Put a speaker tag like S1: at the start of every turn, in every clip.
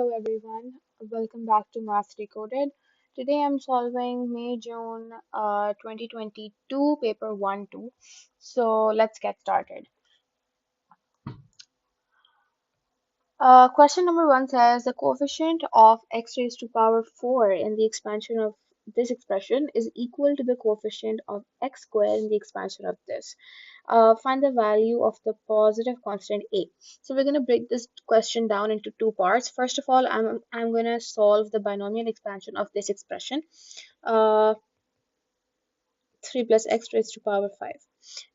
S1: Hello everyone, welcome back to Maths Decoded. Today I'm solving May June 2022 paper 1 2. So let's get started. Question number 1 says the coefficient of x raised to power 4 in the expansion of this expression is equal to the coefficient of x squared in the expansion of this. Find the value of the positive constant a. So we're going to break this question down into two parts. First of all, I'm going to solve the binomial expansion of this expression. Uh, 3 plus x raised to power 5,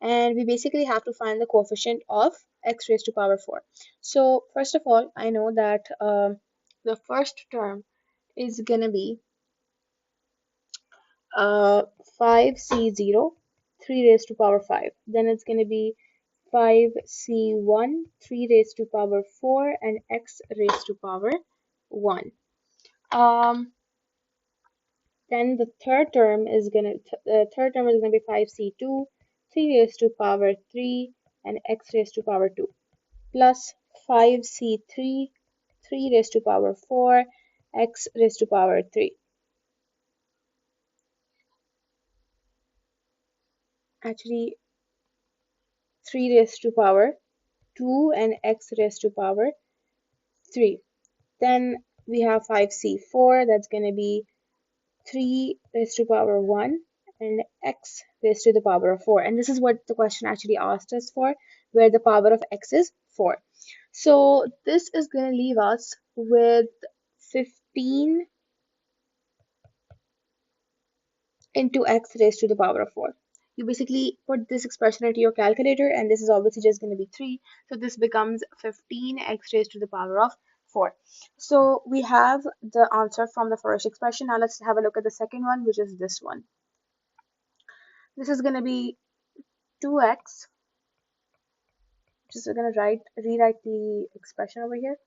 S1: and we basically have to find the coefficient of x raised to power 4. So first of all, I know that the first term is gonna be uh, 5c0 3 raised to power 5, then it's gonna be 5c1 3 raised to power 4 and x raised to power 1. um Then the third term is gonna be 5c2 3 raised to power 3 and x raised to power 2 plus 5c3 3 raised to power 4 x raised to power 3. Actually, 3 raised to power 2 and x raised to power 3. Then we have 5c4, that's going to be 3 raised to power 1 and x raised to the power of 4. And this is what the question actually asked us for, where the power of x is 4. So this is going to leave us with 15 into x raised to the power of 4. You basically put this expression into your calculator, and this is obviously just going to be 3. So this becomes 15x raised to the power of 4. So we have the answer from the first expression. Now let's have a look at the second one, which is this one. This is going to be 2x. Just going to rewrite the expression over here.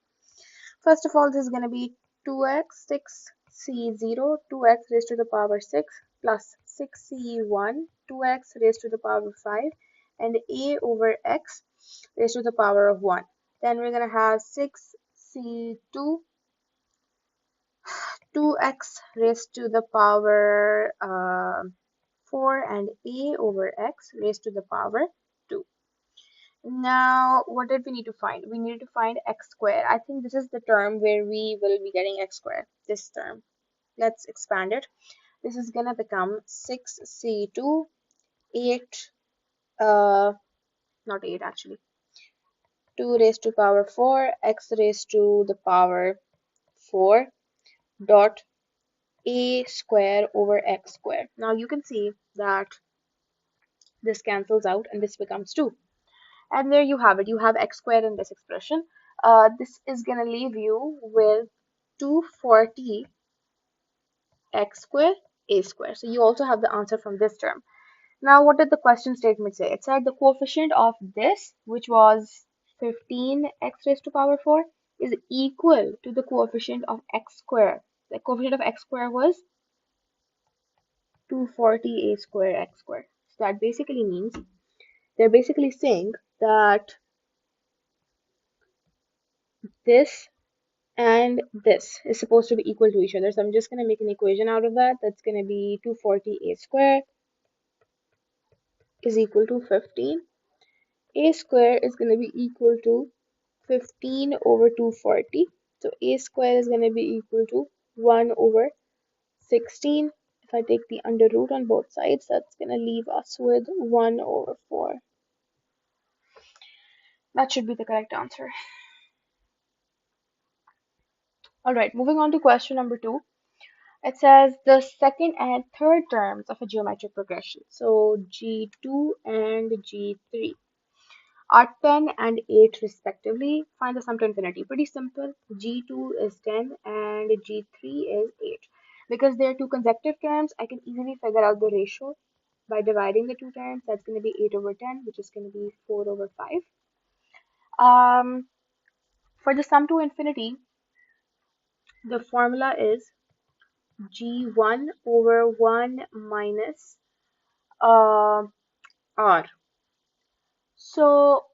S1: First of all, this is going to be 2x 6c0 2x raised to the power 6 plus 6c1 2x raised to the power 5 and a over x raised to the power of 1. Then we're going to have 6c2 2x raised to the power 4 and a over x raised to the power 2. Now, what did we need to find? We needed to find x squared. I think this is the term where we will be getting x squared, this term. Let's expand it. This is gonna become 6c2, 8, not 8 actually, 2 raised to power 4, x raised to the power 4 dot a square over x square. Now you can see that this cancels out and this becomes 2. And there you have it. You have x squared in this expression. This is going to leave you with 240 x squared a squared. So you also have the answer from this term. Now, what did the question statement say? It said the coefficient of this, which was 15 x raised to power 4, is equal to the coefficient of x squared. The coefficient of x squared was 240 a squared x squared. So that basically means they're basically saying that this and this is supposed to be equal to each other. So I'm just going to make an equation out of that. That's going to be 240 a square is equal to 15. A square is going to be equal to 15 over 240. So a square is going to be equal to 1 over 16. If I take the under root on both sides, that's going to leave us with 1 over 4. That should be the correct answer. Alright, moving on to question number 2. It says the second and third terms of a geometric progression, so G2 and G3, are 10 and 8 respectively. Find the sum to infinity. Pretty simple. G2 is 10 and G3 is 8. Because they are two consecutive terms, I can easily figure out the ratio by dividing the two terms. That's going to be 8 over 10, which is going to be 4 over 5. For the sum to infinity, the formula is G1 over 1 minus R. So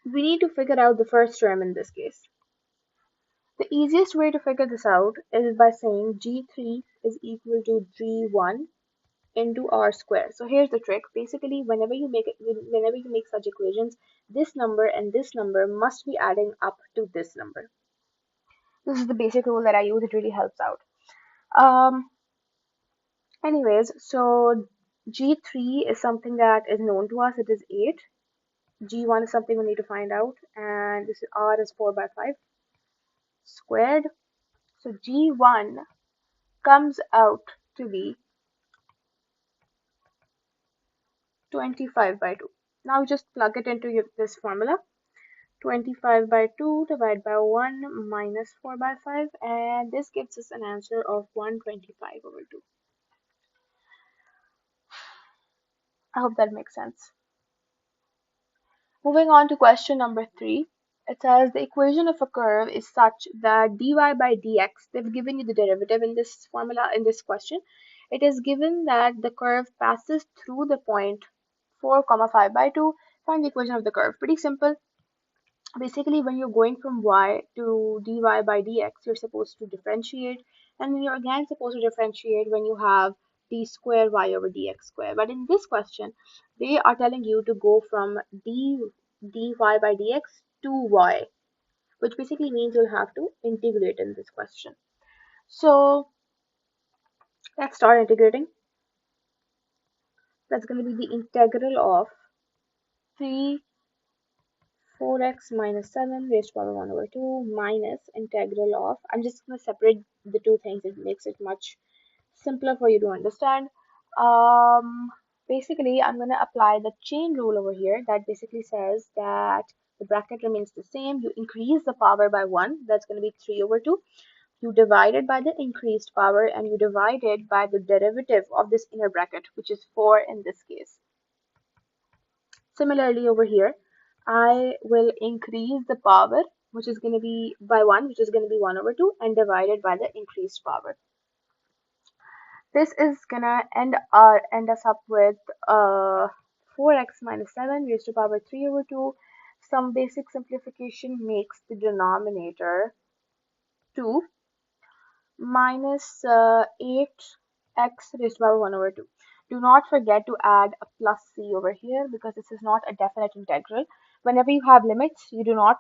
S1: we need to figure out the first term in this case. The easiest way to figure this out is by saying G3 is equal to G1 into R square. So here's the trick. Basically, whenever you make such equations, this number and this number must be adding up to this number. This is the basic rule that I use. It really helps out. Um, Anyways, so G3 is something that is known to us. It is 8. G1 is something we need to find out. And this R is 4 by 5 squared. So G1 comes out to be 25 by 2. Now just plug it into this formula. 25 by 2 divided by 1 minus 4 by 5, and this gives us an answer of 125 over 2. I hope that makes sense. Moving on to question number 3. It says the equation of a curve is such that dy by dx, they've given you the derivative in this formula, in this question. It is given that the curve passes through the point 4 comma 5 by 2. Find the equation of the curve. Pretty simple. Basically, when you're going from y to dy by dx, you're supposed to differentiate, and then you're again supposed to differentiate when you have d square y over dx square. But in this question, they are telling you to go from dy by dx to y, which basically means you'll have to integrate in this question. So let's start integrating. That's going to be the integral of 3 4x minus 7 raised to power 1 over 2 minus integral of, I'm just going to separate the two things, it makes it much simpler for you to understand. Basically, I'm going to apply the chain rule over here that basically says that the bracket remains the same. You increase the power by 1, that's going to be 3 over 2. You divide it by the increased power and you divide it by the derivative of this inner bracket, which is 4 in this case. Similarly over here, I will increase the power, which is going to be by 1, which is going to be 1 over 2, and divide it by the increased power. This is going to end us up with 4x minus 7 raised to power 3 over 2. Some basic simplification makes the denominator 2 minus 8x raised to power 1 over 2. Do not forget to add a plus c over here because this is not a definite integral. Whenever you have limits, you do not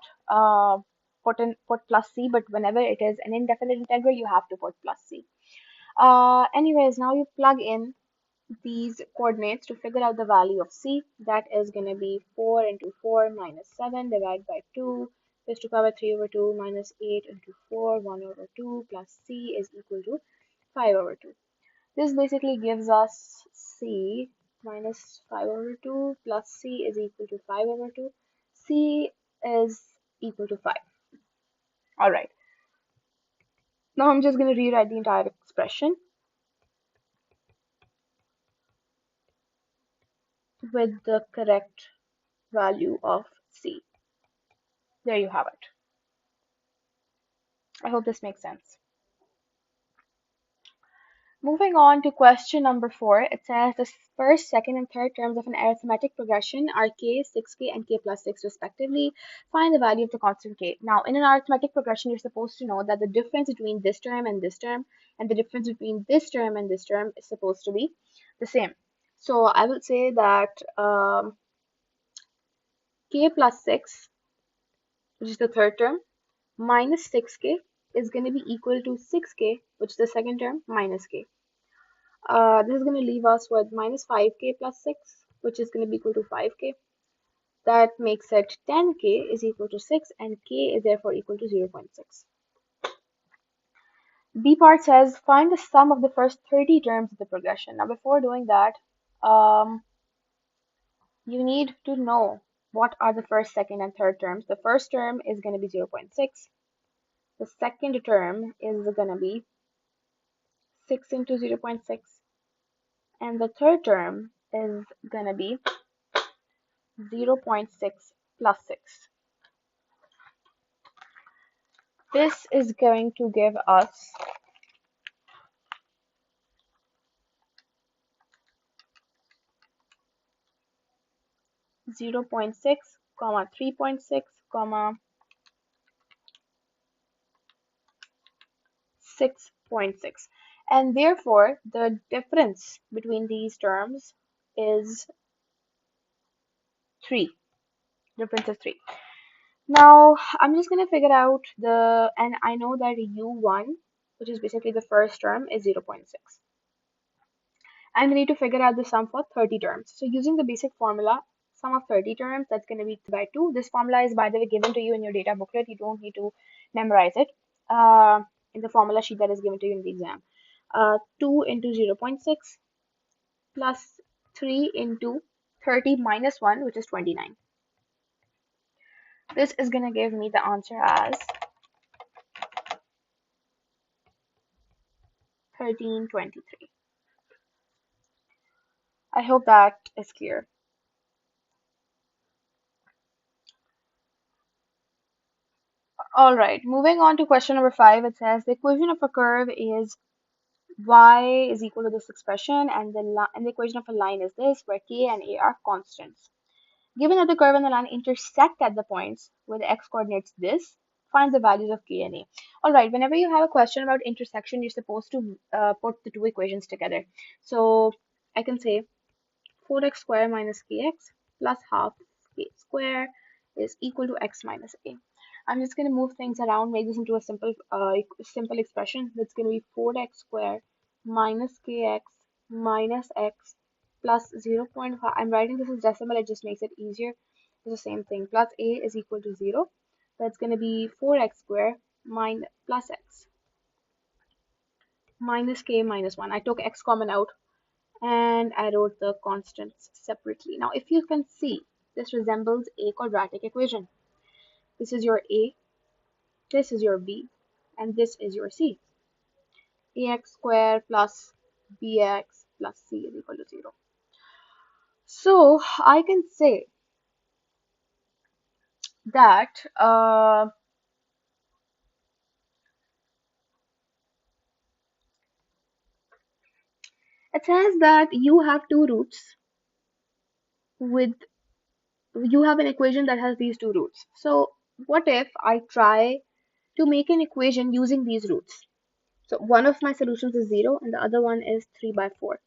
S1: put plus c, but whenever it is an indefinite integral, you have to put plus c. Anyways, now you plug in these coordinates to figure out the value of c. That is going to be 4 into 4 minus 7 divided by 2 raised to power 3 over 2 minus 8 into 4 1 over 2 plus c is equal to 5 over 2. This basically gives us c minus 5 over 2 plus c is equal to 5 over 2. C is equal to 5. Alright, now I'm just going to rewrite the entire expression with the correct value of c. There you have it. I hope this makes sense. Moving on to question number 4, it says the first, second, and third terms of an arithmetic progression are k, 6k, and k plus 6 respectively. Find the value of the constant k. Now, in an arithmetic progression, you're supposed to know that the difference between this term and this term, and the difference between this term and this term is supposed to be the same. So I will say that k plus 6, which is the third term, minus 6k is going to be equal to 6k, which is the second term, minus k. This is going to leave us with minus 5k plus 6, which is going to be equal to 5k. That makes it 10k is equal to 6, and k is therefore equal to 0.6. B part says find the sum of the first 30 terms of the progression. Now, before doing that, you need to know what are the first, second, and third terms. The first term is going to be 0.6. The second term is going to be 6 into 0.6. And the third term is going to be 0.6 plus 6. This is going to give us 0.6, 3.6, 6.6. And therefore, the difference between these terms is 3. Difference is 3. Now, I'm just going to figure out and I know that u1, which is basically the first term, is 0.6. And we need to figure out the sum for 30 terms. So using the basic formula, sum of 30 terms, that's going to be by 2. This formula is, by the way, given to you in your data booklet. You don't need to memorize it in the formula sheet that is given to you in the exam. 2 into 0.6 plus 3 into 30 minus 1, which is 29. This is going to give me the answer as 1323. I hope that is clear. All right, moving on to question number 5. It says the equation of a curve is y is equal to this expression, and the equation of a line is this, where k and a are constants. Given that the curve and the line intersect at the points where the x coordinates this, find the values of k and a. All right, whenever you have a question about intersection, you're supposed to put the two equations together. So I can say 4x squared minus kx plus half k squared is equal to x minus a. I'm just going to move things around, make this into a simple expression. That's going to be 4x squared minus kx minus x plus 0.5. I'm writing this as decimal, it just makes it easier. It's the same thing. Plus a is equal to 0. That's going to be 4x squared minus plus x minus k minus 1. I took x common out and I wrote the constants separately. Now, if you can see, this resembles a quadratic equation. This is your a, this is your b, and this is your c. Ax squared plus bx plus c is equal to 0. So I can say that it says that you have two roots with you have an equation that has these two roots. So what if I try to make an equation using these roots? So one of my solutions is 0 and the other one is 3 by 4.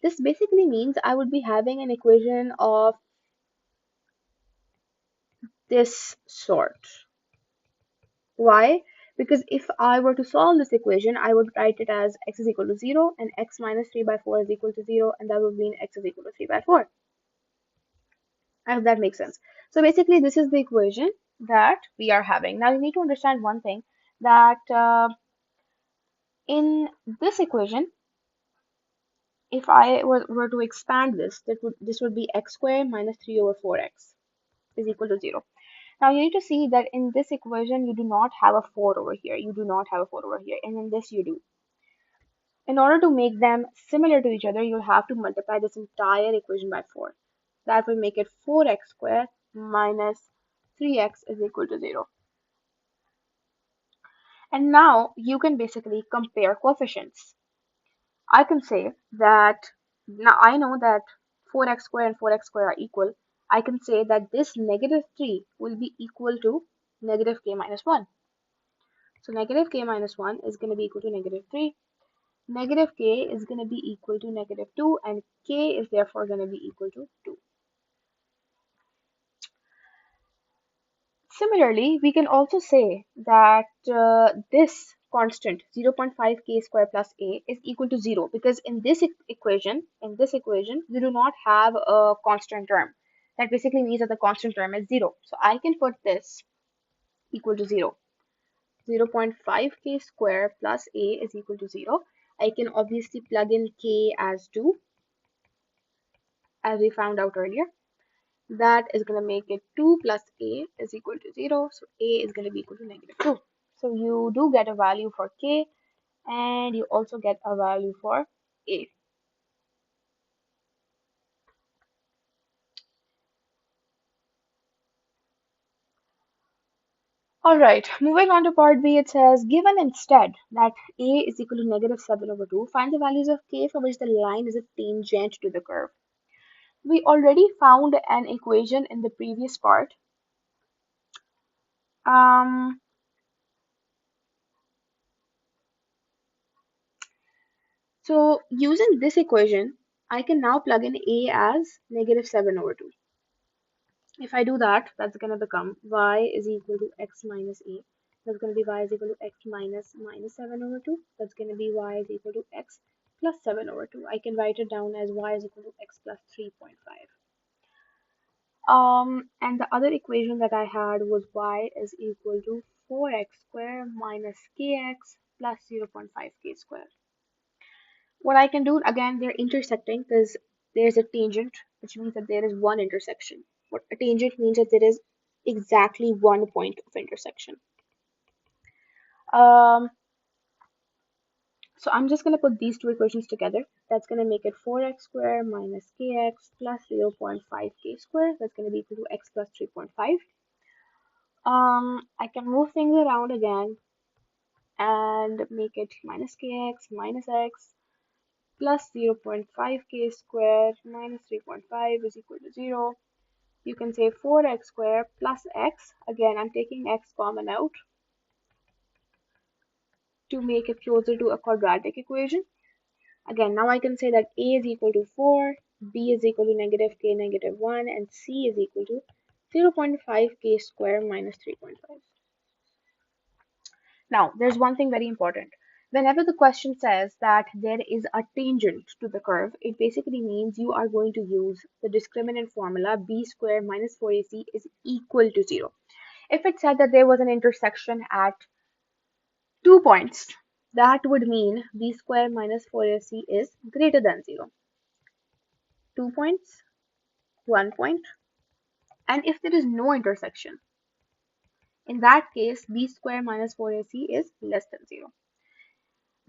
S1: This basically means I would be having an equation of this sort. Why? Because if I were to solve this equation, I would write it as x is equal to 0 and x minus 3 by 4 is equal to 0, and that would mean x is equal to 3 by 4. I hope that makes sense. So basically, this is the equation that we are having. Now, you need to understand one thing, that in this equation, if I were to expand this, this would be x squared minus 3 over 4x is equal to 0. Now you need to see that in this equation you do not have a 4 over here. You do not have a 4 over here, and in this you do. In order to make them similar to each other, you'll have to multiply this entire equation by 4. That will make it 4x squared minus 3x is equal to 0. And now you can basically compare coefficients. I can say that now I know that 4x squared and 4x squared are equal. I can say that this negative 3 will be equal to negative k minus 1. So negative k minus 1 is going to be equal to negative 3. Negative k is going to be equal to negative 2, and k is therefore going to be equal to 2. Similarly, we can also say that this constant 0.5 k square plus a is equal to 0, because in this equation, you do not have a constant term. That basically means that the constant term is 0. So I can put this equal to 0. 0.5 k square plus a is equal to 0. I can obviously plug in k as 2, as we found out earlier. That is going to make it 2 plus a is equal to 0. So a is going to be equal to negative 2. So you do get a value for k, and you also get a value for a. Alright, moving on to part B, it says, given instead that a is equal to negative 7 over 2, find the values of k for which the line is a tangent to the curve. We already found an equation in the previous part. Um, So using this equation, I can now plug in a as -7/2. If I do that, that's going to become y is equal to x minus a. That's going to be y is equal to x minus 7/2. That's going to be y is equal to x plus 7/2. I can write it down as y is equal to x plus 3.5. And the other equation that I had was y is equal to 4x squared minus kx plus 0.5k squared. What I can do, again, they're intersecting because there's a tangent, which means that there is one intersection. What a tangent means that there is exactly one point of intersection. Um, so I'm just going to put these two equations together. That's going to make it 4x squared minus kx plus 0.5k squared. That's going to be equal to x plus 3.5. I can move things around again and make it minus kx minus x plus 0.5k squared minus 3.5 is equal to 0. You can say 4x squared plus x. Again, I'm taking x common out to make it closer to a quadratic equation. Again, now I can say that a is equal to 4, b is equal to negative k negative 1, and c is equal to 0.5k squared minus 3.5. Now, there's one thing very important. Whenever the question says that there is a tangent to the curve, it basically means you are going to use the discriminant formula b squared minus 4ac is equal to 0. If it said that there was an intersection at 2 points, that would mean b squared minus 4ac is greater than 0. 2 points, 1 point, and if there is no intersection, in that case, b squared minus 4ac is less than 0.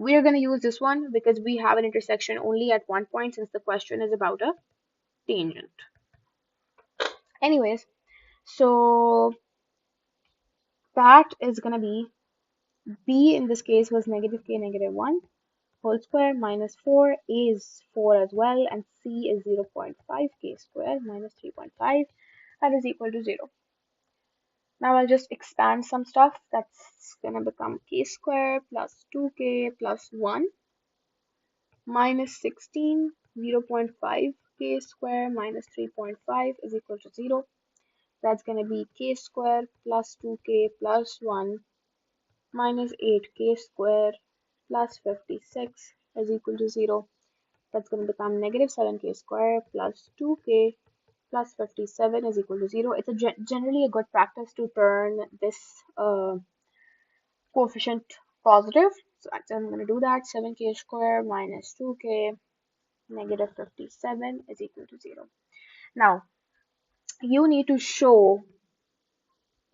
S1: We are going to use this one because we have an intersection only at 1 point since the question is about a tangent. Anyways, so that is going to be b in this case was negative k negative 1 whole square minus 4, a is 4 as well, and c is 0.5k square minus 3.5, that is equal to 0. Now I'll just expand some stuff. That's going to become k square plus 2k plus 1 minus 16, 0.5 k square minus 3.5 is equal to 0. That's going to be k square plus 2k plus 1 minus 8k square plus 56 is equal to 0. That's going to become negative 7k square plus 2k plus 57 is equal to 0. It's generally a good practice to turn this coefficient positive. So I'm going to do that. 7k square minus 2k negative 57 is equal to 0. Now, you need to show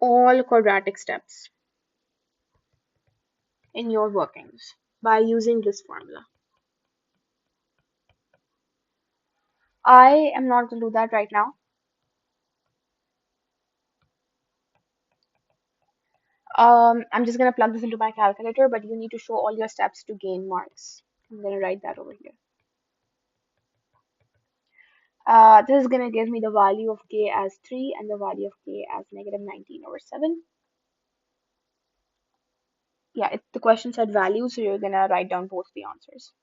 S1: all quadratic steps in your workings by using this formula. I am not going to do that right now. I'm just going to plug this into my calculator, but you need to show all your steps to gain marks. I'm going to write that over here. This is going to give me the value of k as 3 and the value of k as negative 19/7. Yeah, the question said value, so you're going to write down both the answers.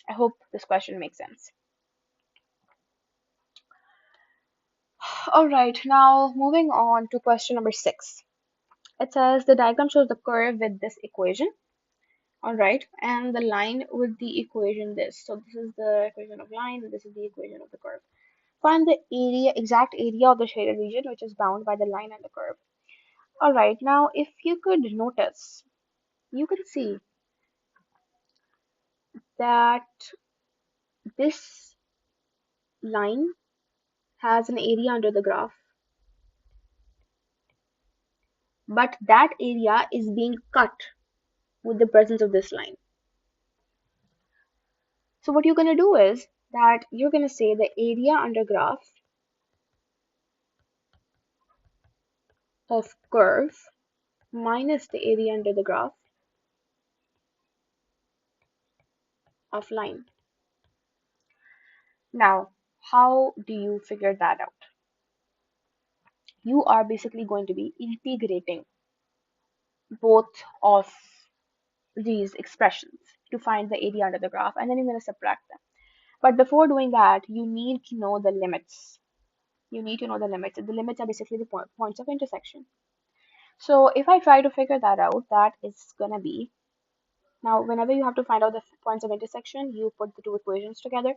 S1: I hope this question makes sense. All right, now moving on to question number 6. It says the diagram shows the curve with this equation. All right, and the line with the equation this. So this is the equation of line, and this is the equation of the curve. Find the exact area of the shaded region which is bound by the line and the curve. All right, now if you could notice, you can see that this line has an area under the graph, but that area is being cut with the presence of this line. So what you're going to do is that you're going to say the area under graph of curve minus the area under the graph of line. Now, how do you figure that out? You are basically going to be integrating both of these expressions. to find the area under the graph, and then you're going to subtract them. But before doing that, you need to know the limits. You need to know the limits. The limits are basically the points of intersection. So if I try to figure that out, that is gonna be, now whenever you have to find out the points of intersection, you put the two equations together.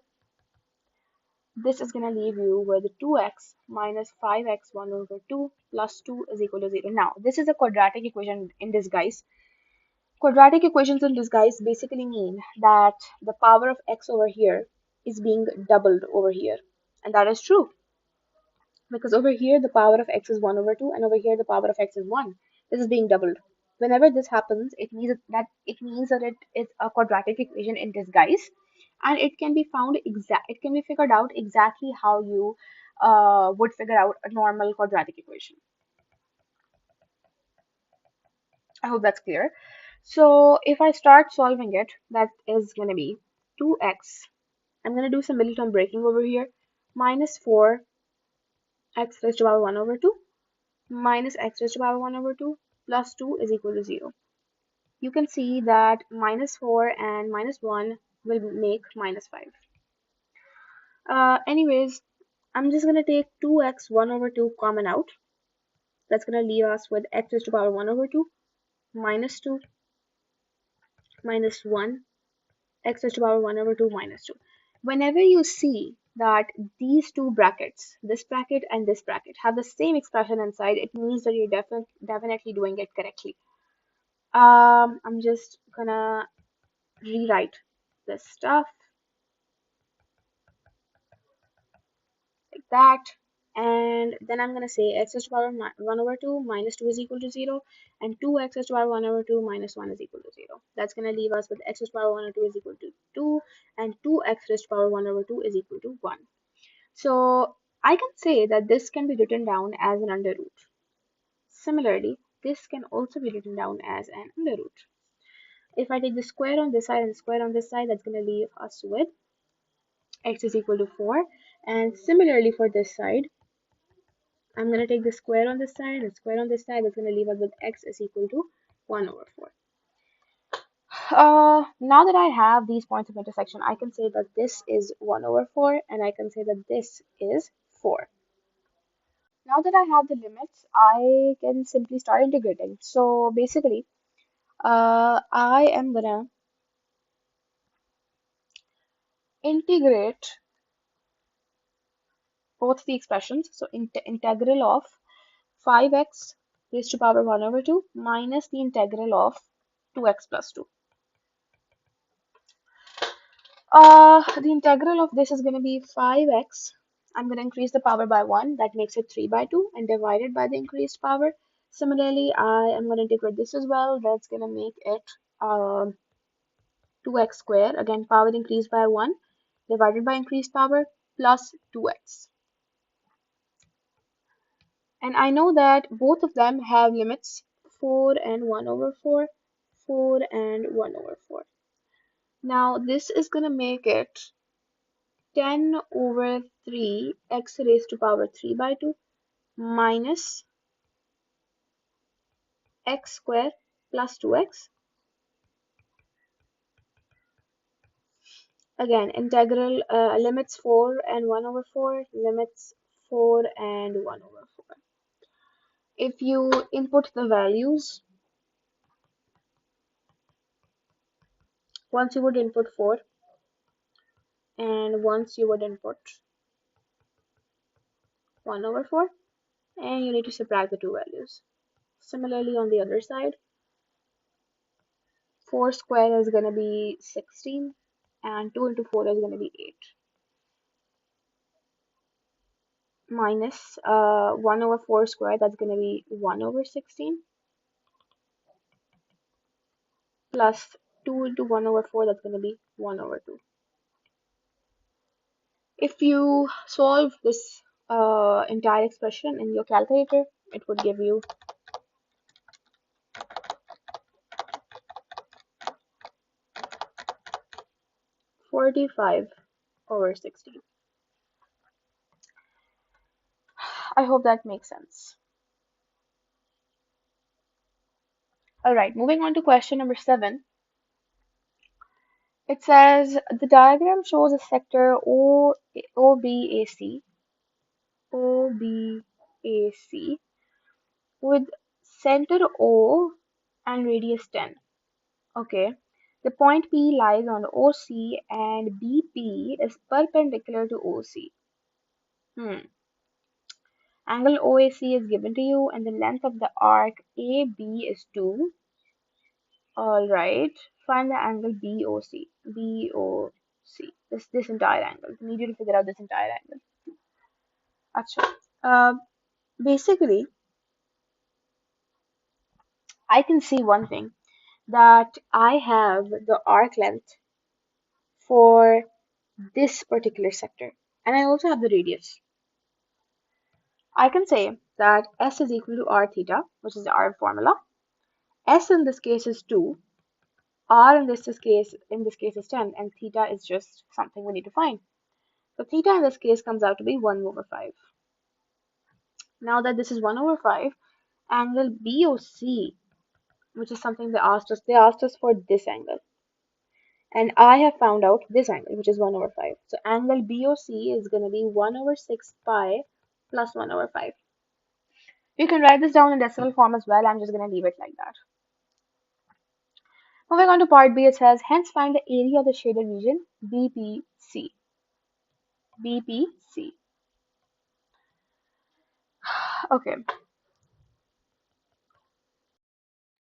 S1: This is gonna leave you with 2x minus 5x 1 over 2 plus 2 is equal to 0. Now, this is a quadratic equation in disguise. Quadratic equations in disguise basically mean that the power of x over here is being doubled over here. And that is true, because over here the power of x is 1 over 2 and over here the power of x is 1. This is being doubled. Whenever this happens, it means that it is a quadratic equation in disguise, and it can be figured out exactly how you would figure out a normal quadratic equation. I hope that's clear. So if I start solving it, that is going to be 2x. I'm going to do some middle term breaking over here. Minus 4x raised to the power 1 over 2 minus x raised to the power 1 over 2 plus 2 is equal to 0. You can see that minus 4 and minus 1 will make minus 5. Anyways, I'm just going to take 2x 1 over 2 common out. That's going to leave us with x raised to the power 1 over 2 minus 2 minus 1 x raised to the power 1 over 2 minus 2. Whenever you see that these two brackets, this bracket and this bracket, have the same expression inside, it means that you're definitely doing it correctly. I'm just gonna rewrite this stuff like that, and then I'm gonna say x raised to the power 1 over 2 minus 2 is equal to 0, and 2x raised to the power 1 over 2 minus 1 is equal to 0. That's gonna leave us with x raised to the power 1 over 2 is equal to 2, and 2x raised to the power 1 over 2 is equal to 1. So I can say that this can be written down as an under root. Similarly, this can also be written down as an under root. If I take the square on this side and the square on this side, that's going to leave us with x is equal to 4. And similarly for this side, I'm going to take the square on this side and the square on this side, that's going to leave us with x is equal to 1 over 4. Now that I have these points of intersection, I can say that this is 1 over 4 and I can say that this is 4. Now that I have the limits, I can simply start integrating. So basically, I am gonna integrate both the expressions. So integral of 5x raised to power 1 over 2 minus the integral of 2x plus 2. The integral of this is going to be 5x. I'm going to increase the power by 1. That makes it 3 by 2 and divided by the increased power. Similarly, I am going to integrate this as well. That's going to make it 2x squared. Again, power increased by 1 divided by increased power plus 2x. And I know that both of them have limits 4 and 1 over 4, 4 and 1 over 4. Now this is going to make it 10 over 3 x raised to power 3 by 2 minus x squared plus 2x. Again, integral limits 4 and 1 over 4, limits 4 and 1 over 4. If you input the values, once you would input 4 and once you would input 1 over 4, and you need to subtract the two values. Similarly, on the other side, 4 square is going to be 16 and 2 into 4 is going to be 8 minus 1 over 4 square, that's going to be 1 over 16 plus 2 into 1 over 4, that's going to be 1 over 2. If you solve this entire expression in your calculator, it would give you 45 over 16. I hope that makes sense. Alright, moving on to question number 7. It says the diagram shows a sector OBAC, OBAC with center O and radius 10. Okay. The point P lies on OC and BP is perpendicular to OC. Hmm. Angle OAC is given to you and the length of the arc AB is 2. Alright. Find the angle BOC. BOC. This entire angle. I need you to figure out this entire angle. Acha. Uh, Basically, I can see one thing that I have the arc length for this particular sector and I also have the radius. I can say that S is equal to R theta, which is the R formula. S in this case is 2, R in this case is 10, and theta is just something we need to find. So theta in this case comes out to be 1 over 5. Now that this is 1 over 5, angle BOC, which is something they asked us for this angle. And I have found out this angle, which is 1 over 5. So angle BOC is going to be 1 over 6 pi plus 1 over 5. You can write this down in decimal form as well. I'm just going to leave it like that. Moving on to part B, it says, hence find the area of the shaded region BPC. BPC. Okay.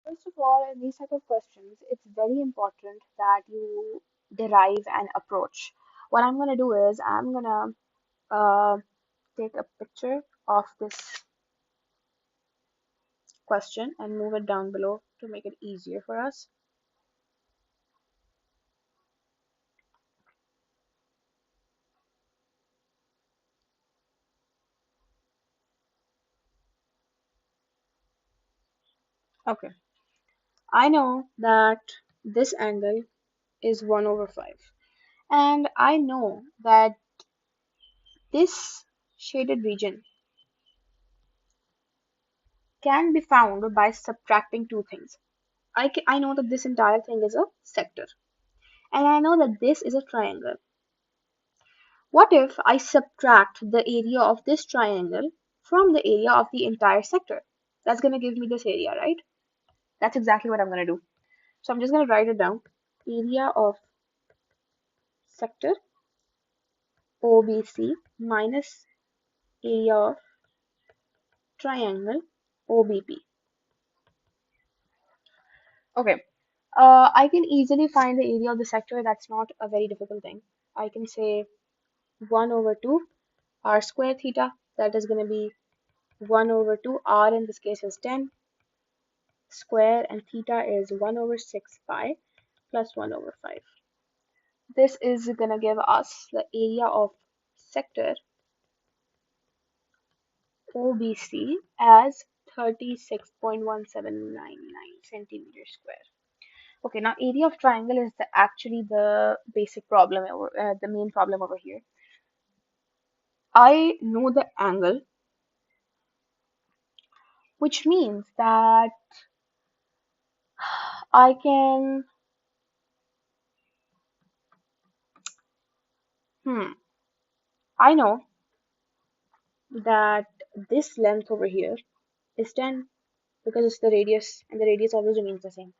S1: First of all, in these type of questions, it's very important that you derive an approach. What I'm going to do is I'm going to take a picture of this question and move it down below to make it easier for us. Okay. I know that this angle is 1 over 5. And I know that this shaded region can be found by subtracting two things. I know that this entire thing is a sector, and I know that this is a triangle. What if I subtract the area of this triangle from the area of the entire sector? That's going to give me this area, right? That's exactly what I'm going to do. So I'm just going to write it down. Area of sector OBC minus area of triangle OBP. Okay. I can easily find the area of the sector. That's not a very difficult thing. I can say 1 over 2 r square theta. That is going to be 1 over 2 r in this case is 10 square and theta is 1 over 6 pi plus 1 over 5. This is going to give us the area of sector OBC as 36.1799 centimeters square. Okay, now area of triangle is actually the basic problem, the main problem over here. I know the angle, which means that I can, I know that this length over here is 10 because it's the radius and the radius always remains the same.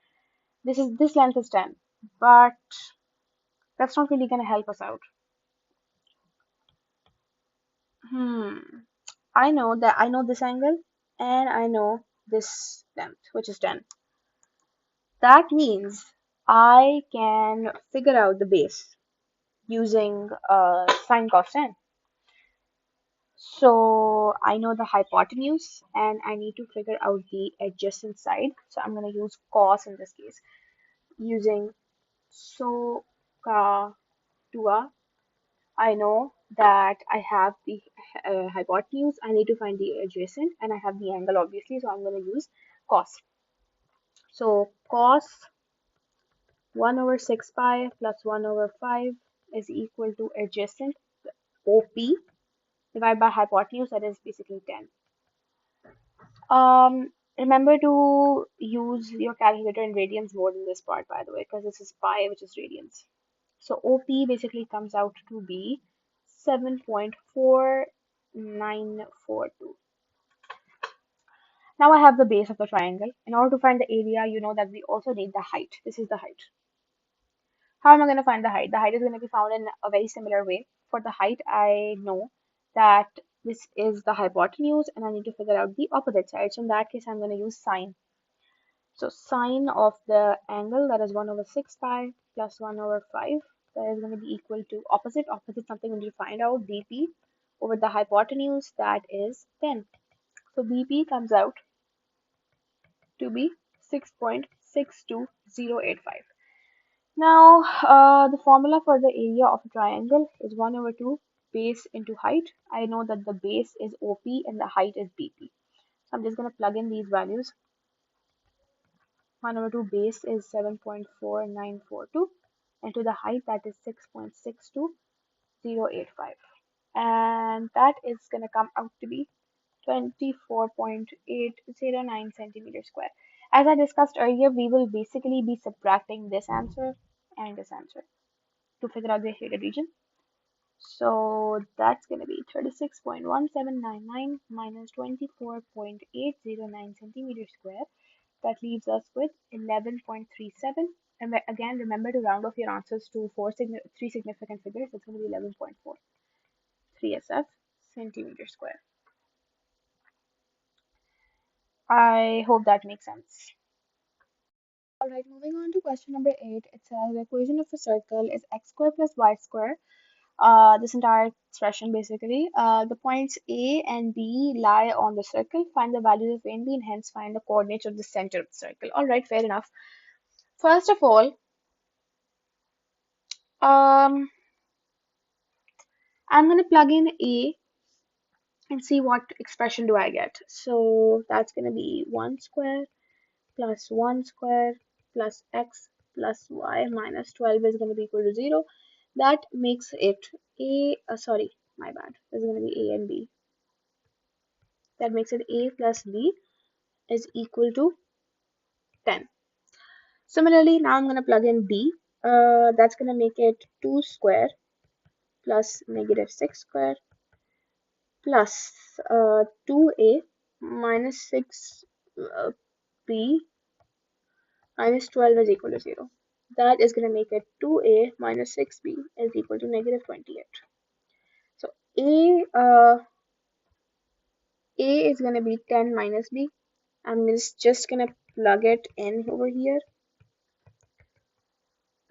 S1: This length is 10, but that's not really going to help us out. Hmm. I know this angle and I know this length, which is 10. That means I can figure out the base using sine cosine. So I know the hypotenuse and I need to figure out the adjacent side. So I'm going to use cos in this case using SOHCAHTOA. I know that I have the hypotenuse. I need to find the adjacent and I have the angle obviously. So I'm going to use cos. So cos 1 over 6 pi plus 1 over 5 is equal to adjacent OP divided by hypotenuse, that is basically 10. Remember to use your calculator in radians more than this part, by the way, because this is pi, which is radians. So OP basically comes out to be 7.4942. Now I have the base of the triangle. In order to find the area, you know that we also need the height. This is the height. How am I going to find the height? The height is going to be found in a very similar way. For the height, I know that this is the hypotenuse and I need to figure out the opposite side. So in that case, I'm going to use sine. So sine of the angle, that is 1 over 6 pi plus 1 over 5, that is going to be equal to opposite. Opposite something we need to find out, BP over the hypotenuse, that is 10. So BP comes out to be 6.62085. Now, the formula for the area of a triangle is 1 over 2 base into height. I know that the base is OP and the height is BP. So I'm just going to plug in these values. 1 over 2 base is 7.4942 and to the height that is 6.62085. And that is going to come out to be 24.809 centimeters square. As I discussed earlier, we will basically be subtracting this answer and this answer to figure out the shaded region. So that's going to be 36.1799 minus 24.809 centimeters square. That leaves us with 11.37. And again, remember to round off your answers to three significant figures. It's going to be 11.43 SF centimeter square. I hope that makes sense. All right, moving on to question number 8. It says the equation of a circle is x squared plus y squared. This entire expression basically. The points A and B lie on the circle. Find the values of A and B and hence find the coordinates of the center of the circle. All right, fair enough. First of all, um, I'm going to plug in A and see what expression do I get. So that's going to be 1 square plus 1 square plus x plus y minus 12 is going to be equal to 0. That makes it sorry, my bad. This is going to be A and B. That makes it A plus B is equal to 10. Similarly, now I'm going to plug in B. That's going to make it 2 square plus negative 6 square plus 2A minus 6B minus 12 is equal to 0. That is going to make it 2A minus 6B is equal to negative 28. So A is going to be 10 minus B. I'm just going to plug it in over here.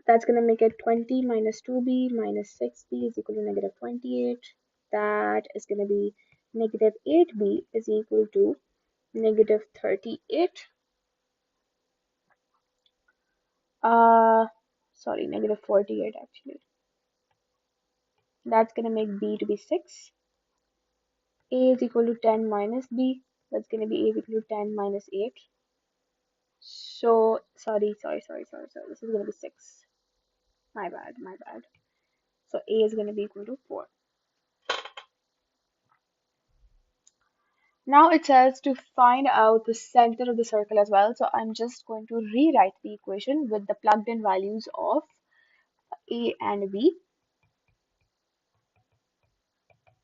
S1: That's going to make it 20 minus 2b minus 6b is equal to negative 28. That is going to be negative 8b is equal to negative 38. Sorry, negative 48 actually. That's going to make b to be 6. A is equal to 10 minus b. That's going to be a is equal to 10 minus 8. So, sorry. This is going to be 6. My bad. So, a is going to be equal to 4. Now it says to find out the center of the circle as well. So I'm just going to rewrite the equation with the plugged in values of A and B.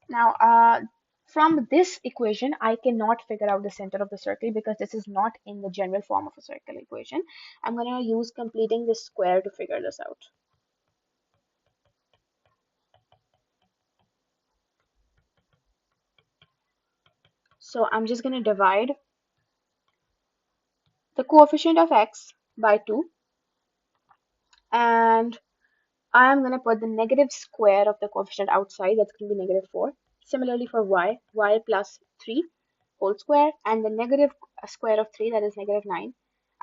S1: Now, from this equation, I cannot figure out the center of the circle because this is not in the general form of a circle equation. I'm going to use completing the square to figure this out. So I'm just going to divide the coefficient of x by 2 and I'm going to put the negative square of the coefficient outside, that's going to be negative 4. Similarly for y plus 3 whole square, and the negative square of 3, that is negative 9,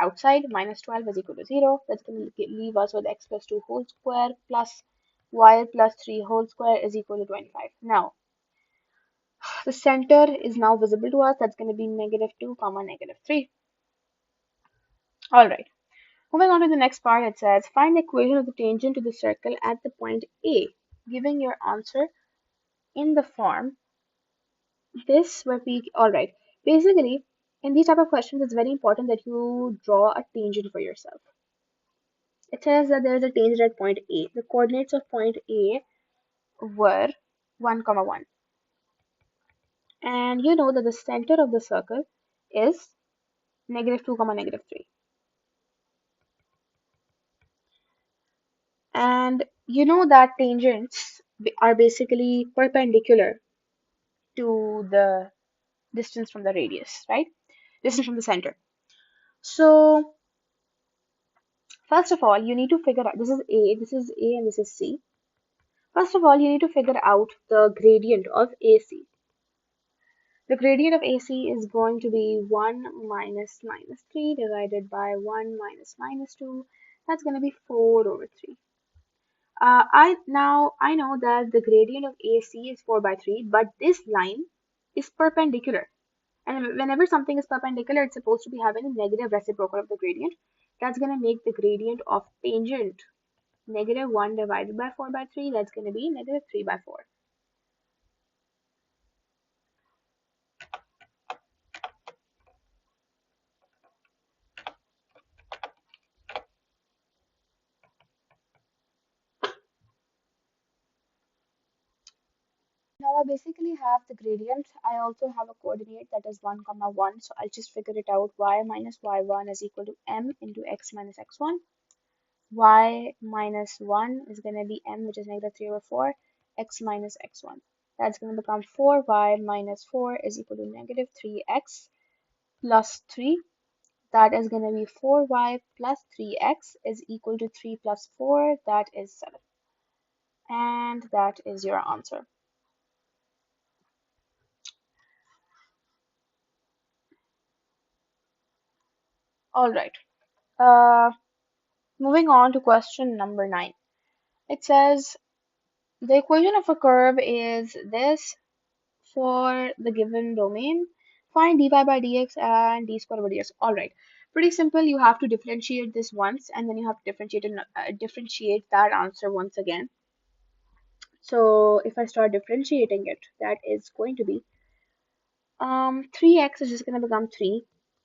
S1: outside minus 12 is equal to 0. That's going to leave us with x plus 2 whole square plus y plus 3 whole square is equal to 25. Now, the center is now visible to us. That's going to be negative 2 comma negative 3. All right. Moving on to the next part, it says find the equation of the tangent to the circle at the point A, giving your answer in the form this where we all right. Basically, in these type of questions, it's very important that you draw a tangent for yourself. It says that there is a tangent at point A. The coordinates of point A were 1, comma 1. And you know that the center of the circle is negative 2, comma negative 3. And you know that tangents are basically perpendicular to the distance from the radius, right? Distance from the center. So first of all, you need to figure out, this is A and this is C. First of all, you need to figure out the gradient of AC. The gradient of AC is going to be 1 minus minus 3 divided by 1 minus minus 2. That's going to be 4 over 3. I know that the gradient of AC is 4 by 3, but this line is perpendicular. And whenever something is perpendicular, it's supposed to be having a negative reciprocal of the gradient. That's going to make the gradient of tangent negative 1 divided by 4 by 3. That's going to be negative 3 by 4. Now I basically have the gradient. I also have a coordinate that is 1 comma 1. So I'll just figure it out. Y minus y1 is equal to m into x minus x1. Y minus 1 is going to be m, which is negative 3 over 4, x minus x1. That's going to become 4y minus 4 is equal to negative 3x plus 3. That is going to be 4y plus 3x is equal to 3 plus 4. That is 7. And that is your answer. All right. Uh, Moving on to question number 9. It says the equation of a curve is this for the given domain. Find dy by dx and d squared over dx. All right, pretty simple. You have to differentiate this once, and then you have to differentiate that answer once again. So if I start differentiating it, that is going to be 3x is just going to become 3.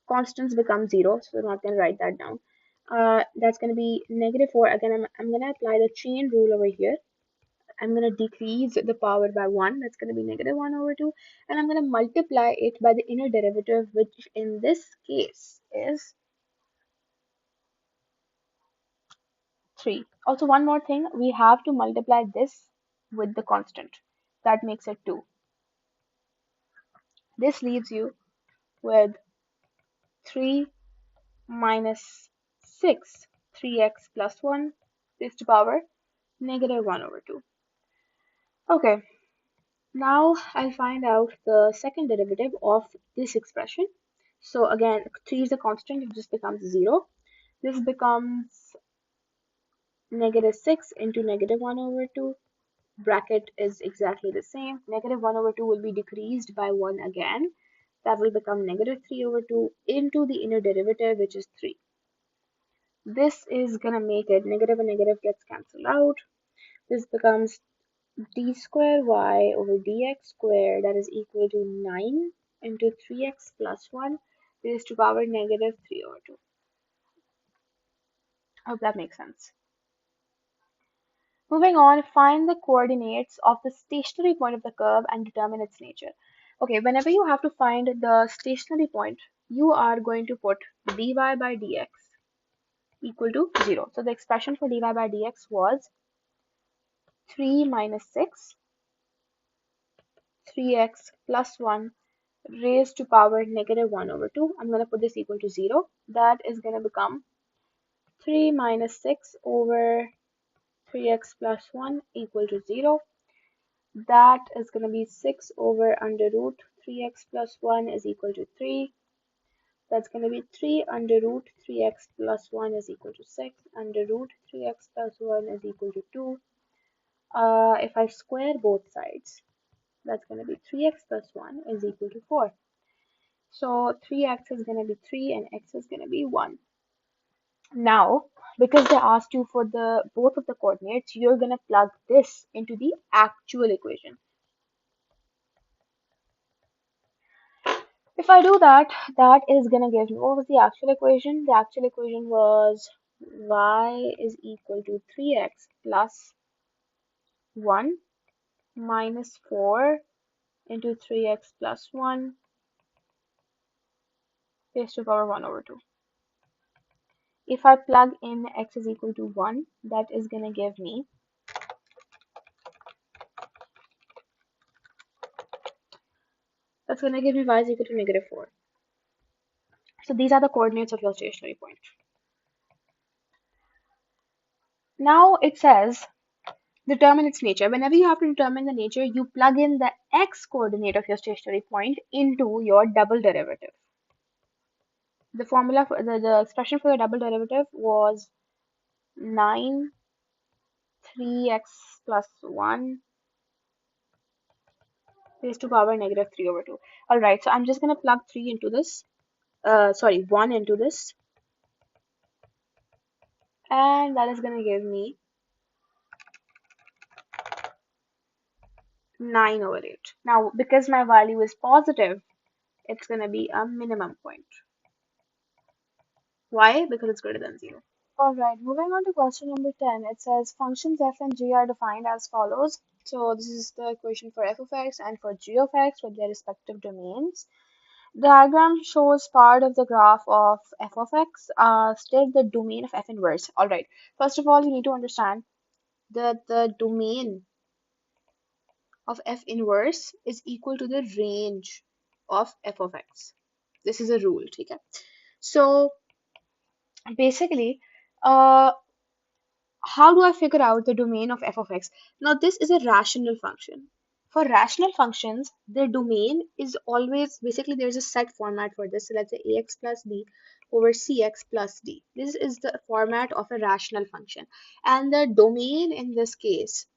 S1: Constants become 0, so we're not going to write that down. That's going to be negative 4. Again, I'm going to apply the chain rule over here. I'm going to decrease the power by 1. That's going to be negative 1 over 2. And I'm going to multiply it by the inner derivative, which in this case is 3. Also, one more thing, we have to multiply this with the constant. That makes it 2. This leaves you with 3 minus 6, 3x plus 1 raised to power negative 1 over 2. Okay, now I'll find out the second derivative of this expression. So again, 3 is a constant, it just becomes 0. This becomes negative 6 into negative 1 over 2. Bracket is exactly the same. Negative 1 over 2 will be decreased by 1 again. That will become negative 3 over 2 into the inner derivative, which is 3. This is going to make it negative and negative gets cancelled out. This becomes d square y over dx squared, that is equal to 9 into 3x plus 1 raised to power negative 3 over 2. I hope that makes sense. Moving on, find the coordinates of the stationary point of the curve and determine its nature. Okay, whenever you have to find the stationary point, you are going to put dy by dx equal to 0. So the expression for dy by dx was 3 minus 6, 3x plus 1 raised to power negative 1 over 2. I'm going to put this equal to 0. That is going to become 3 minus 6 over 3x plus 1 equal to 0. That is going to be 6 over under root 3x plus 1 is equal to 3. That's going to be 3 under root 3x plus 1 is equal to 6. Under root 3x plus 1 is equal to 2. If I square both sides, that's going to be 3x plus 1 is equal to 4. So 3x is going to be 3 and x is going to be 1. Now, because they asked you for the both of the coordinates, you're going to plug this into the actual equation. If I do that, that is going to give me, what was the actual equation? The actual equation was y is equal to 3x plus 1 minus 4 into 3x plus 1 raised to the power 1 over 2. If I plug in x is equal to 1, that is going to give me, y is equal to negative 4. So these are the coordinates of your stationary point. Now it says determine its nature. Whenever you have to determine the nature, you plug in the x coordinate of your stationary point into your double derivative. The formula for the expression for the double derivative was 9 3x plus 1 raised to power negative 3 over 2. Alright, so I'm just going to plug 3 into this, 1 into this, and that is going to give me 9 over 8. Now, because my value is positive, it's going to be a minimum point. Why? Because it's greater than 0. Alright, moving on to question number 10. It says functions f and g are defined as follows. So this is the equation for f of x and for g of x with their respective domains. The diagram shows part of the graph of f of x. State the domain of f inverse. Alright, first of all, you need to understand that the domain of f inverse is equal to the range of f of x. This is a rule, okay? So basically, uh, how do I figure out the domain of f of x? Now, this is a rational function. For rational functions, their domain is always, basically, there's a set format for this. So let's say ax plus b over cx plus d. This is the format of a rational function. And the domain in this case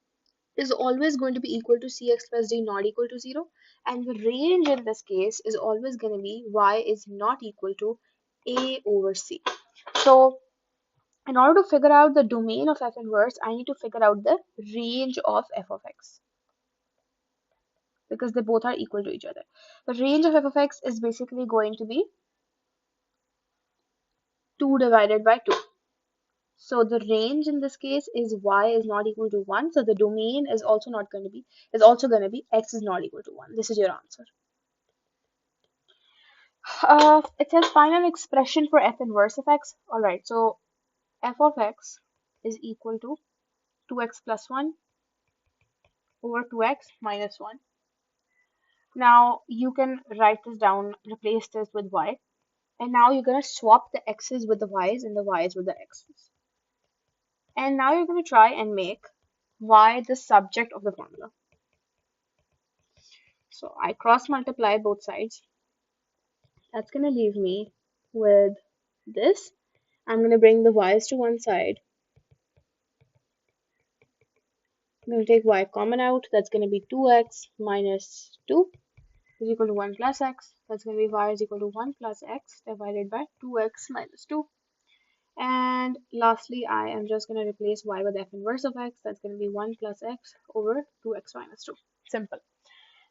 S1: is always going to be equal to cx plus d not equal to 0. And the range in this case is always going to be y is not equal to a over c. So in order to figure out the domain of f inverse, I need to figure out the range of f of x because they both are equal to each other. The range of f of x is basically going to be 2 divided by 2. So the range in this case is y is not equal to 1. So the domain is also not going to be, is also going to be x is not equal to 1. This is your answer. It says final expression for f inverse of x. Alright, so f of x is equal to 2x plus 1 over 2x minus 1. Now you can write this down, replace this with y, and now you're going to swap the x's with the y's and the y's with the x's. And now you're going to try and make y the subject of the formula. So I cross multiply both sides. That's going to leave me with this. I'm going to bring the y's to one side. I'm going to take y common out. That's going to be 2x minus 2 is equal to 1 plus x. That's going to be y is equal to 1 plus x divided by 2x minus 2. And lastly, I am just going to replace y with f inverse of x. That's going to be 1 plus x over 2x minus 2. Simple.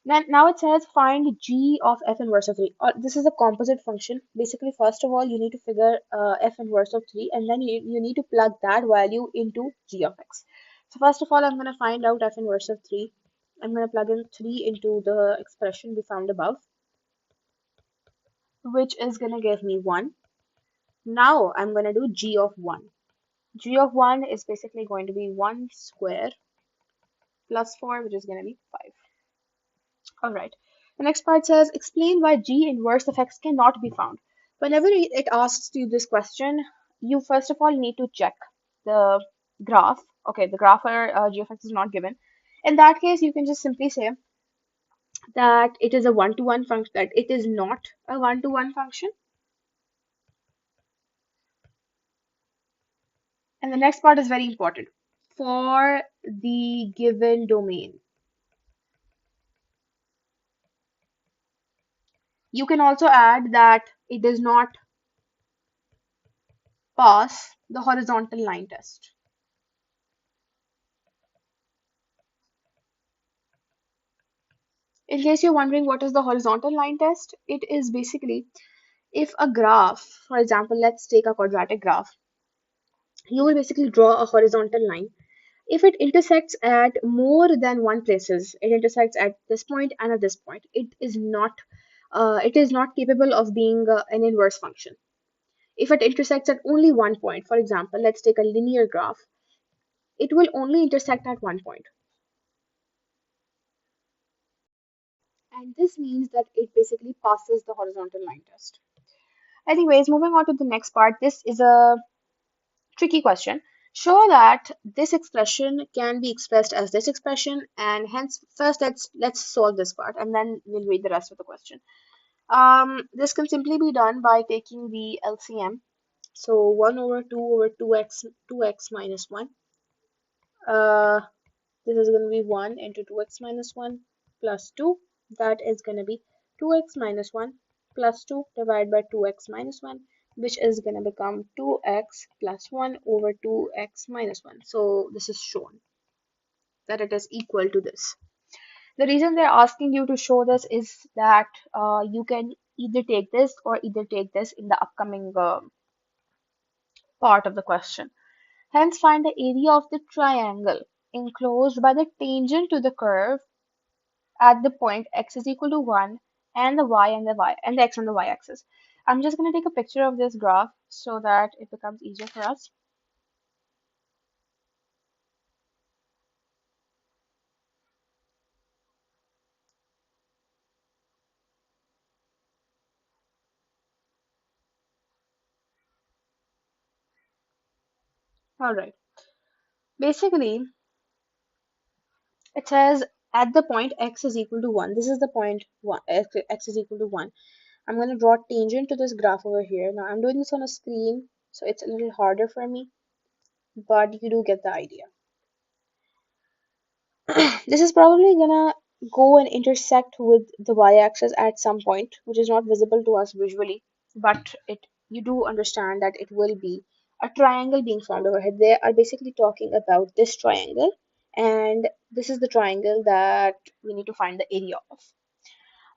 S1: Then now it says find g of f inverse of 3. This is a composite function. Basically, first of all, you need to figure f inverse of 3, and then you need to plug that value into g of x. So first of all, I'm going to find out f inverse of 3. I'm going to plug in 3 into the expression we found above, which is going to give me 1. Now I'm going to do g of 1. G of 1 is basically going to be 1 square plus 4, which is going to be 5. Alright. The next part says explain why g inverse of x cannot be found. Whenever it asks you this question, you first of all need to check the graph. Okay, the graph for g of x is not given. In that case, you can just simply say that it is a one-to-one function, that it is not a one-to-one function. And the next part is very important. For the given domain, you can also add that it does not pass the horizontal line test. In case you're wondering what is the horizontal line test, it is basically if a graph, for example, let's take a quadratic graph. You will basically draw a horizontal line. If it intersects at more than one places, it intersects at this point and at this point, it is not capable of being an inverse function. If it intersects at only one point, for example, let's take a linear graph, it will only intersect at one point. And this means that it basically passes the horizontal line test. Anyways, moving on to the next part, this is a tricky question. Show that this expression can be expressed as this expression, and hence first let's solve this part and then we'll read the rest of the question. This can simply be done by taking the LCM. So 1 over 2 over 2x minus 1. Uh, this is going to be 1 into 2x minus 1 plus 2. That is going to be 2x minus 1 plus 2 divided by 2x minus 1, which is going to become 2x plus 1 over 2x minus 1. So this is shown that it is equal to this. The reason they're asking you to show this is that you can either take this or either take this in the upcoming part of the question. Hence, find the area of the triangle enclosed by the tangent to the curve at the point x is equal to 1 and the y and the x and the y-axis. I'm just going to take a picture of this graph so that it becomes easier for us. All right. Basically, it says at the point x is equal to 1. This is the point 1, x is equal to 1. I'm going to draw tangent to this graph over here. Now I'm doing this on a screen, so it's a little harder for me, but you do get the idea. This is probably gonna go and intersect with the y-axis at some point, which is not visible to us visually, but it you do understand that it will be a triangle being formed over here. They are basically talking about this triangle, and this is the triangle that we need to find the area of.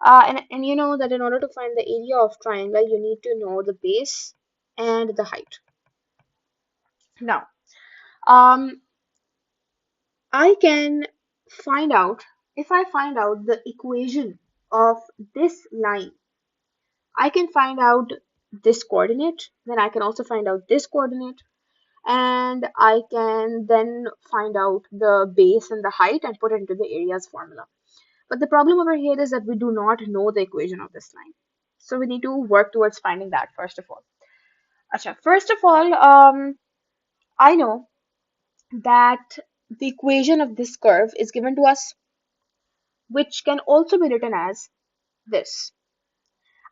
S1: And you know that in order to find the area of triangle, you need to know the base and the height. Now, um, I can find out, if I find out the equation of this line, I can find out this coordinate, then I can also find out this coordinate, and I can then find out the base and the height and put it into the areas formula. But the problem over here is that we do not know the equation of this line. So we need to work towards finding that first of all. Acha, first of all, I know that the equation of this curve is given to us, which can also be written as this.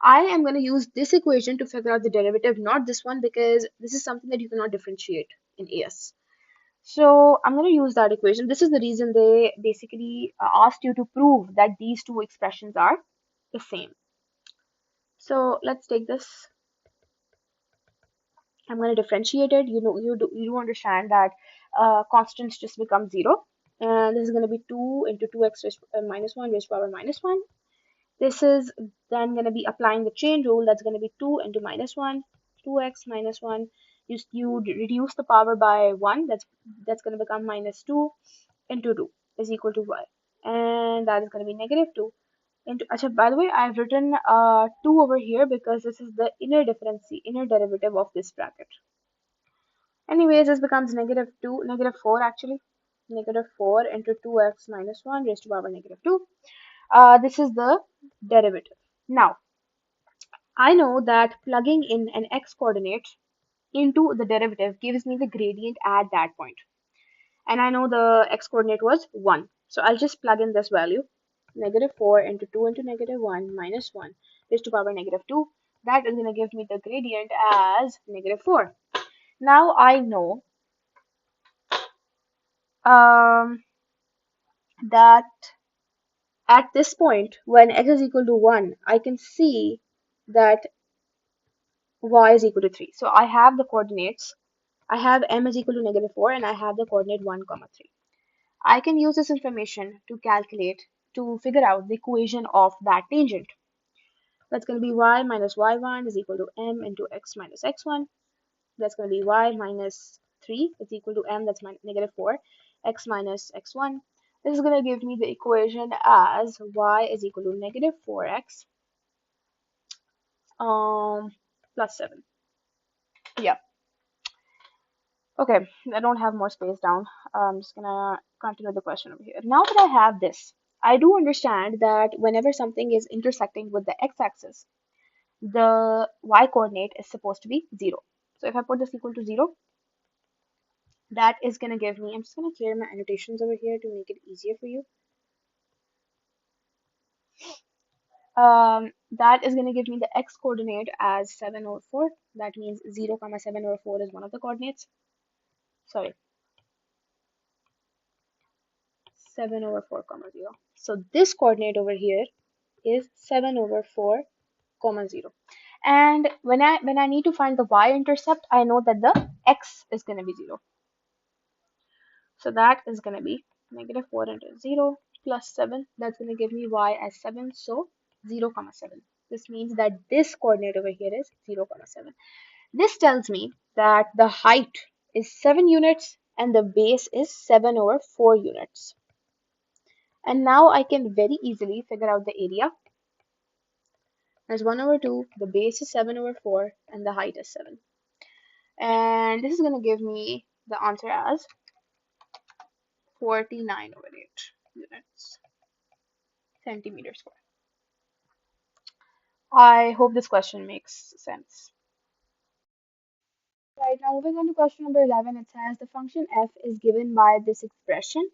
S1: I am going to use this equation to figure out the derivative, not this one, because this is something that you cannot differentiate in AS. So I'm going to use that equation. This is the reason they basically asked you to prove that these two expressions are the same. So let's take this. I'm going to differentiate it. You know, you do understand that constants just become 0. And this is going to be 2 into 2x minus 1 raised to power minus 1. This is then going to be applying the chain rule. That's going to be 2 into minus 1, 2x minus 1. You reduce the power by 1. That's going to become minus 2 into 2 is equal to y. And that is going to be negative 2 into. Achha, by the way, I've written 2 over here because this is the inner derivative of this bracket. Anyways, this becomes negative 4 actually. Negative 4 into 2x minus 1 raised to power negative 2. This is the derivative. Now, I know that plugging in an x coordinate into the derivative gives me the gradient at that point. And I know the x coordinate was 1. So I'll just plug in this value. Negative 4 into 2 into negative 1 minus 1 raised to power negative 2. That is going to give me the gradient as negative 4. Now I know um, that at this point, when x is equal to 1, I can see that y is equal to 3. So I have the coordinates. I have m is equal to negative 4 and I have the coordinate 1 comma 3. I can use this information to calculate, to figure out the equation of that tangent. That's going to be y minus y1 is equal to m into x minus x1. That's going to be y minus 3 is equal to m, that's negative 4, x minus x1. This is going to give me the equation as y is equal to negative 4x plus 7. Yeah. Okay, I don't have more space down. I'm just gonna continue the question over here. Now that I have this, I do understand that whenever something is intersecting with the x-axis, the y-coordinate is supposed to be 0. So if I put this equal to 0, that is gonna give me, I'm just gonna clear my annotations over here to make it easier for you. That is gonna give me the x-coordinate as 7 over 4. That means 0, comma 7 over 4 is one of the coordinates. Sorry, 7 over 4 comma 0. So this coordinate over here is 7 over 4 comma 0. And when I need to find the y-intercept, I know that the x is going to be 0. So that is going to be negative 4 into 0 plus 7. That's going to give me y as 7. So 0 comma 7. This means that this coordinate over here is 0 comma 7. This tells me that the height is 7 units and the base is 7 over 4 units. And now I can very easily figure out the area as 1 over 2, the base is 7 over 4, and the height is 7. And this is going to give me the answer as 49 over 8 units, centimeters square. I hope this question makes sense. Right, now moving on to question number 11, it says the function f is given by this expression,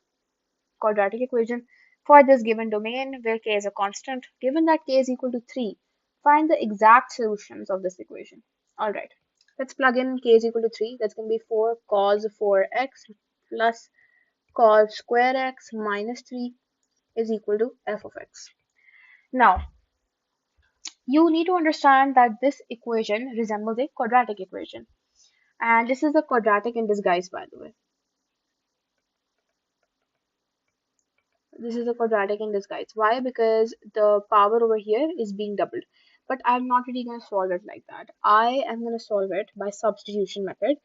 S1: quadratic equation, for this given domain where k is a constant. Given that k is equal to 3, find the exact solutions of this equation. All right, let's plug in k is equal to 3. That's going to be 4 cos 4x plus cos square x minus 3 is equal to f of x. Now, you need to understand that this equation resembles a quadratic equation. And this is a quadratic in disguise, by the way. This is a quadratic in disguise. Why? Because the power over here is being doubled. But I'm not really going to solve it like that. I am going to solve it by substitution method.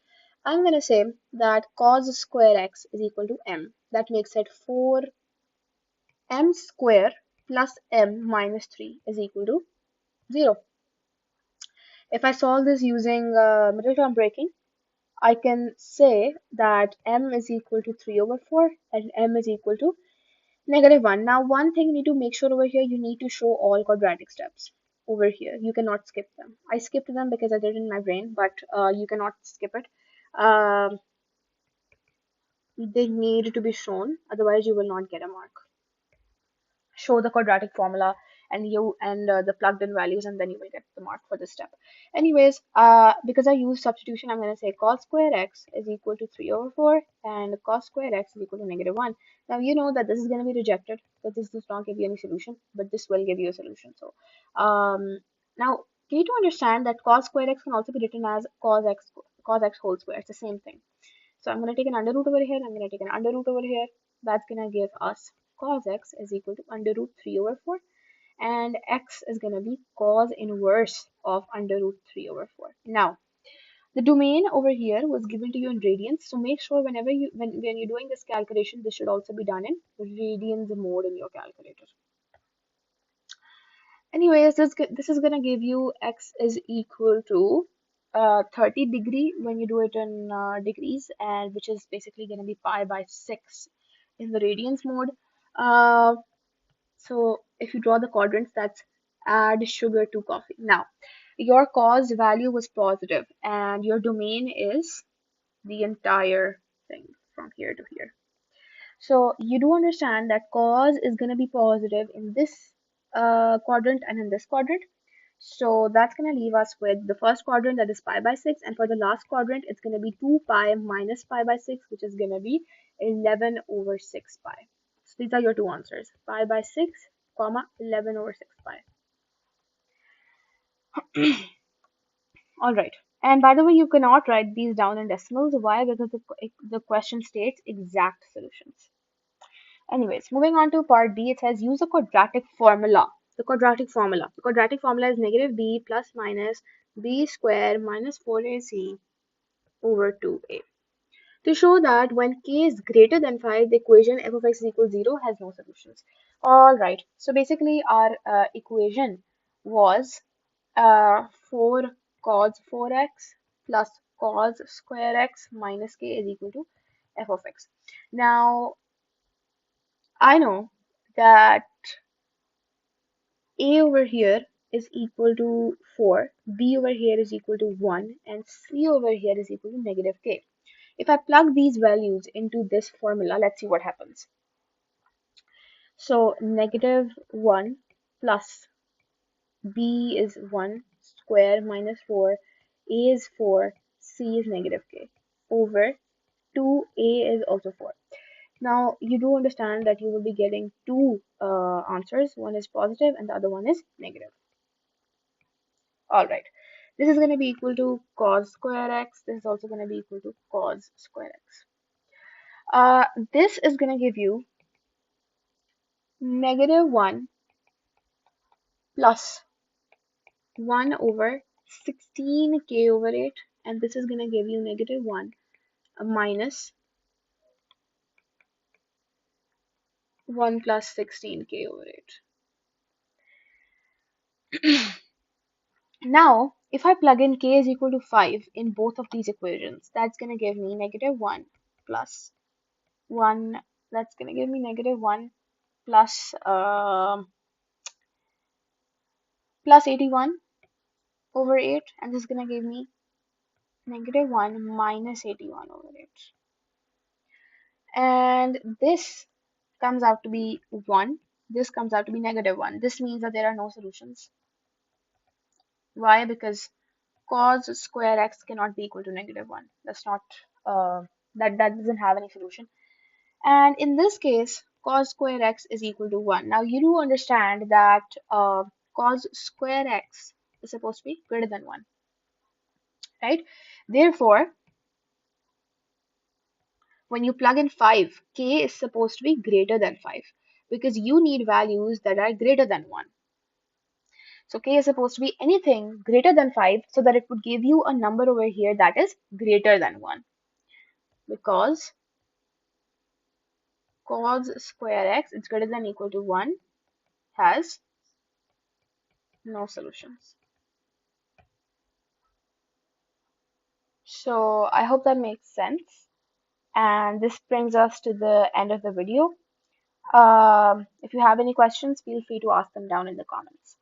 S1: I'm going to say that cos square x is equal to m. That makes it 4m square plus m minus 3 is equal to 0. If I solve this using middle term breaking, I can say that m is equal to 3 over 4 and m is equal to negative 1. Now, one thing you need to make sure over here, you need to show all quadratic steps over here. You cannot skip them. I skipped them because I did it in my brain, but you cannot skip it. They need to be shown, otherwise you will not get a mark. Show the quadratic formula and the plugged in values, and then you will get the mark for this step. Anyways, because I use substitution, I'm going to say cos square x is equal to 3 over 4 and cos square x is equal to negative 1. Now you know that this is going to be rejected, but this does not give you any solution, but this will give you a solution. So now you need to understand that cos square x can also be written as cos x whole square. It's the same thing. So I'm going to take an under root over here. I'm going to take an under root over here. That's going to give us cos x is equal to under root 3 over 4. And x is going to be cos inverse of under root 3 over 4. Now, the domain over here was given to you in radians. So make sure whenever when you're doing this calculation, this should also be done in radians mode in your calculator. Anyways, this is gonna give you x is equal to 30 degree when you do it in degrees, and which is basically gonna be pi by 6 in the radians mode. So if you draw the quadrants, that's add sugar to coffee. Now, your cos value was positive, and your domain is the entire thing from here to here. So you do understand that cos is going to be positive in this quadrant and in this quadrant. So that's going to leave us with the first quadrant, that is pi by 6, and for the last quadrant it's going to be 2 pi minus pi by 6, which is going to be 11 over 6 pi. So these are your two answers, pi by 6 comma 11 over 6 pi. All right. And by the way, you cannot write these down in decimals. Why? Because the question states exact solutions. Anyways, moving on to part B, it says use a quadratic formula. The quadratic formula. The quadratic formula is negative b plus minus b square minus 4ac over 2a. to show that when k is greater than 5, the equation f of x is equal to 0 has no solutions. All right, so basically our equation was 4 cos 4x plus cos square x minus k is equal to f of x. Now, I know that a over here is equal to 4, b over here is equal to 1, and c over here is equal to negative k. If I plug these values into this formula, let's see what happens. So negative 1 plus b is 1 square minus 4, a is 4, c is negative k over 2a is also 4. Now you do understand that you will be getting two answers. One is positive and the other one is negative. All right. This is going to be equal to cos square x. This is also going to be equal to cos square x. This is going to give you negative 1 plus 1 over 16k over 8, and this is going to give you negative 1 minus 1 plus 16k over 8. Now, if I plug in k is equal to 5 in both of these equations, that's going to give me negative 1 plus 1, that's going to give me negative 1 plus, plus 81 over 8, and this is going to give me negative 1 minus 81 over 8. And this comes out to be 1. This comes out to be negative 1. This means that there are no solutions. Why? Because cos square x cannot be equal to negative 1. That's not, that doesn't have any solution. And in this case, cos square x is equal to 1. Now you do understand that cos square x is supposed to be greater than 1, right? Therefore, when you plug in 5, k is supposed to be greater than 5 because you need values that are greater than 1. So k is supposed to be anything greater than 5 so that it would give you a number over here that is greater than 1, because cos square x is greater than or equal to 1 has no solutions. So I hope that makes sense. And this brings us to the end of the video. If you have any questions, feel free to ask them down in the comments.